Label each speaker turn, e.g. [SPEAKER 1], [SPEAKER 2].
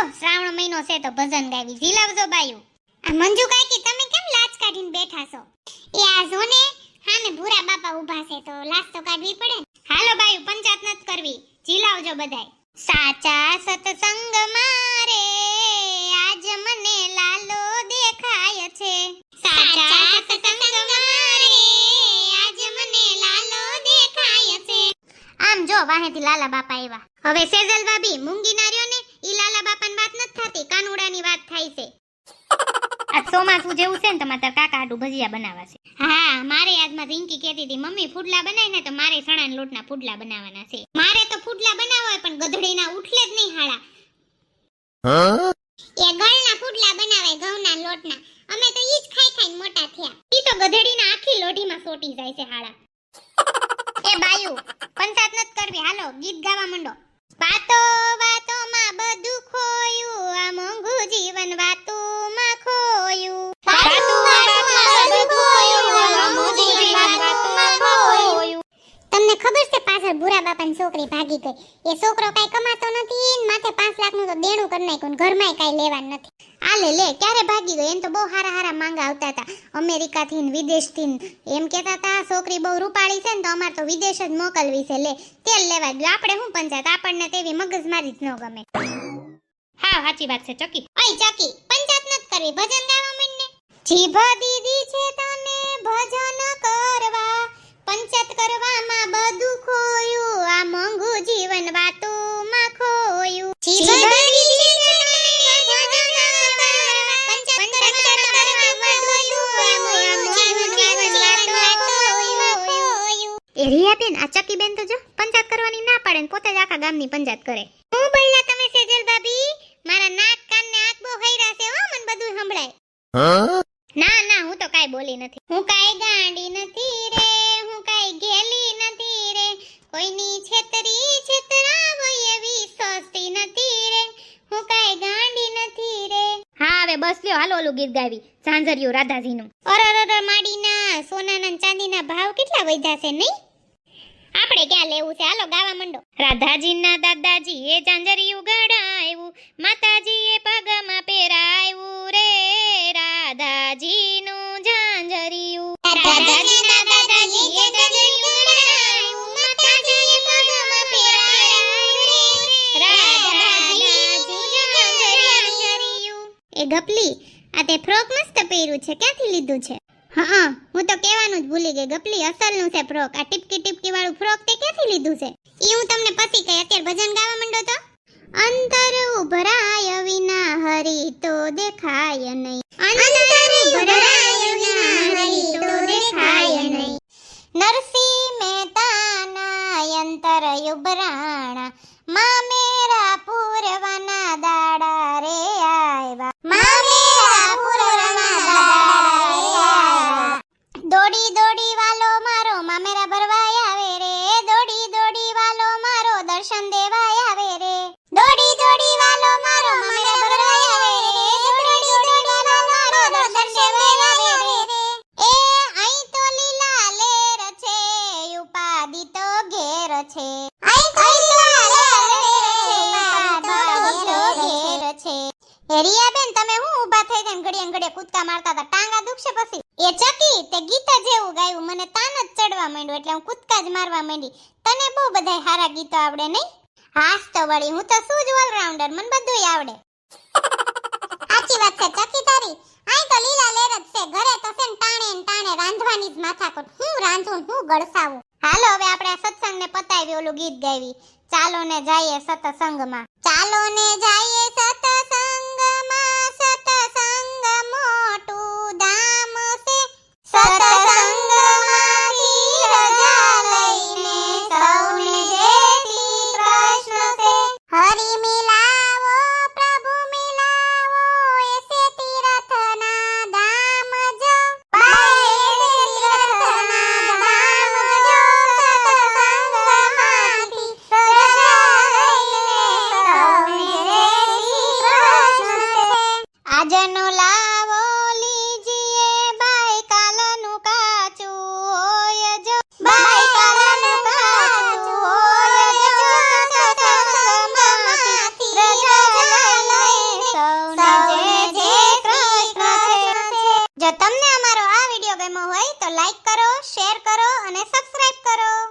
[SPEAKER 1] હાલો શ્રાવણ મહિનો છે તો ભજન ગાવી ઝીલાવજો બાયું. આ મંજુ કાકી તમે કેમ લાજ કાઢીને બેઠા છો? એ આ જોને હામે ભૂરા બાપા ઊભા છે તો લાજ તો કાઢવી પડે ને. હાલો બાયું પંચાયત નત કરવી, ઝીલાવજો બધાય. સાચા સત્સંગ મારે આજ મને લાલો દેખાય છે. સાચા સત્સંગ મારે આજ મને લાલો દેખાય છે. આમ જો વાહેથી લાલા બાપા આવ્યા. હવે સેજલ ભાભી મૂંગી નાર્યો ને ઈ લાલા બાપાની વાત નથી થતી, કાનુડાની વાત થાય છે. આ ચોમાસું જેવું છે ને તમારા કાકા હાડુ ભજીયા બનાવવા છે. હા મારે આજમાં રિંકી કહેતી હતી મમ્મી ફૂડલા બનાય ને તો મારે સણાના લોટના ફૂડલા બનાવવાના છે. મારે તો ફૂડલા બનાવવા હોય પણ ગધડીના ઉઠલે જ નહીં હાડા. એ ગળના ફૂડલા બનાવે ઘઉંના લોટના. અમે તો ઈ જ ખાઈ ખાઈને મોટા થયા. ઈ તો ગધડીના આખી લોઢીમાં સોટી જાય છે હાડા. એ બાયુ પંચાયત નત કરવી, હાલો ગીત ગાવા માંડો. વાતો વાતોમાં બધું ખોયું, આ મોંઘું જીવન વાતોમાં ખોયું. વાતો વાતોમાં બધું ખોયું, આ મોંઘું જીવન વાતોમાં ખોયું. તમને ખબર છે પાછળ ભૂરા બાપાની છોકરી ભાગી ગઈ. એ છોકરો કાઈ કમાતો નથી ને માથે 5 લાખનું તો દેણું કરી નાખ્યું, ઘરમાંય કાઈ લેવાનું નથી. આલે લે ક્યારે ભાગી ગઈ? એમ તો બહુ હારા હારા માંગા આવતા હતા અમેરિકાથી ને વિદેશથી ને. એમ કહેતા હતા છોકરી બહુ રૂપાળી છે ને તો અમાર તો વિદેશ જ મોકલવી છે. લે તેલ લેવા ગયો. આપણે શું પંચાયત, આપણને તેવી મગજમારી જ ન ગમે. હા સાચી વાત છે ચકી. ઓય ચકી પંચાયત નત કરવી, ભજન ગાવા માંડ ને. જીભ દીદી છે તને ભજન કરવા, પંચાયત કરવામાં બધું ખોયું, આ મોંઘું જીવન વાતોમાં ખોયું. જીભ દીદી છે તને ભજન કરવા, પંચાયત કરવામાં બધું ખોયું, આ મોંઘું જીવન વાતોમાં ખોયું. એ રિયા બેન આ ચકી બેન તો જો પંચાયત કરવાની ના પાડે ને પોતે જ આખા ગામની પંચાયત કરે. હું બોલ્યા તમે સેજલ ભાભી? મારા નાક કાન ને આંખ બહુ હૈરા છે હો, મને બધું સંભળાય. ના ના હું તો કાઈ બોલી નથી. હું કાઈ ગાંડી નથી રે, હું કાઈ ગેલી નથી રે, કોઈની છેતરી છેતરાવો એવી સોચતી નથી રે, હું કાઈ ગાંડી નથી રે. હા હવે બસ લ્યો હાલો ઓલું ગીત ગાવી ઝાંઝરિયું રાધાજીનું. અરર માડીના સોનાના ચાંદીના ભાવ કેટલા વધ્યા છે નહીં? આપણે ક્યાં લેવું છે, હાલો ગાવા માંડો. રાધાજીના દાદાજી એ ઝાંઝરિયું ગડાવ્યું, માતાજીએ પગમાં પહેરાવ્યું રે, રાધાજીનું ઝાંઝરિયું. રાધાજીના દાદાજી એ ઝાંઝરિયું ગડાવ્યું, માતાજીએ પગમાં પહેરાવ્યું રે, રાધાજીનું ઝાંઝરિયું. એ ગપલી આ તે ફ્રોક મસ્ત પહેર્યું છે, ક્યાંથી લીધું છે? હા હું તો કહેવાનું જ ભૂલી ગઈ ગપલી, અસલનું છે ફ્રોક. આ ટીપકી ટીપકી વાળું ફ્રોક તે ક્યાંથી લીધું છે? ઈ હું તમને પછી કહી, અત્યારે ભજન ગાવા માંડો તો. અંતર ઉભરાય વિના હરી તો દેખાય નહીં, અંતર ઉભરાય વિના હરી તો દેખાય નહીં. નરસિંહ મહેતાના અંતર ઉભરાણા, માં મેરા પૂરવાના દાડા રે આવ્યા, માં મેરા પૂરવાના દાડા રે આવ્યા. દોડી દોડી વાલો મારો માં મેરા ભરવાય આવે રે, દોડી દોડી વાલો મારો દર્શન દેવાય આવે રે, દોડી દોડી વાલો મારો માં મેરા ભરવાય આવે રે, દોડી દોડી વાલો મારો દર્શન દેવાય આવે રે. એ અહીં તો લીલા લેર છે, ઉપાધિ તો ઘેર છે, અહીં તો લીલા લેર છે, ઉપાધિ તો ઘેર છે. રિયા બેન તમે હું ઊભા થઈ જઈને ઘડિયા ઘડિયા કૂદકા મારતા હતા, ટાંગા દુખશે પછી? એ ચકી તે ગીત જેવું ગાયું, મને તાન જ ચડવા માંડ્યું એટલે હું કૂદકા જ મારવા માંડી. તને બહુ બધાય હારા ગીતો આવડે નહીં? હાસ તો વળી હું તો શું જ ઓલરાઉન્ડર, મને બધુંય આવડે. સાચી વાત છે ચકી તારી, આઈ તો લીલા લેર જ છે, ઘરે તો છે ને ટાણે રાંધવાની જ માથાકૂટ, હું રાંધું હું ગળસાવું. હાલો હવે આપણે આ સત્સંગને પતાવી ઓલું ગીત ગાવી, ચાલો ને જાઈએ સત્સંગમાં. ચાલો ને જાઈએ સત્સંગમાં, સત્સંગ મોટું ધામ છે, સત્સંગમાંથી રજા લઈને સૌને જય શ્રી કૃષ્ણ છે. હરિ મિલાવો પ્રભુ મિલાવો, એસે તીર્થના ધામ જો, બાએ તીર્થના ધામ જો, સત્સંગમાંથી રજા લઈને સૌને જય શ્રી કૃષ્ણ છે. આજનો લાવો લીજીએ બાઈ કાલનું કાચું હોય જો, બાઈ કાલનું કાચું હોય જો, સત્સંગમાંથી રજા લઈને જો તમને અમારો આ વિડિયો ગમ્યો હોય તો લાઈક કરો, શેર કરો અને સબસ્ક્રાઇબ કરો.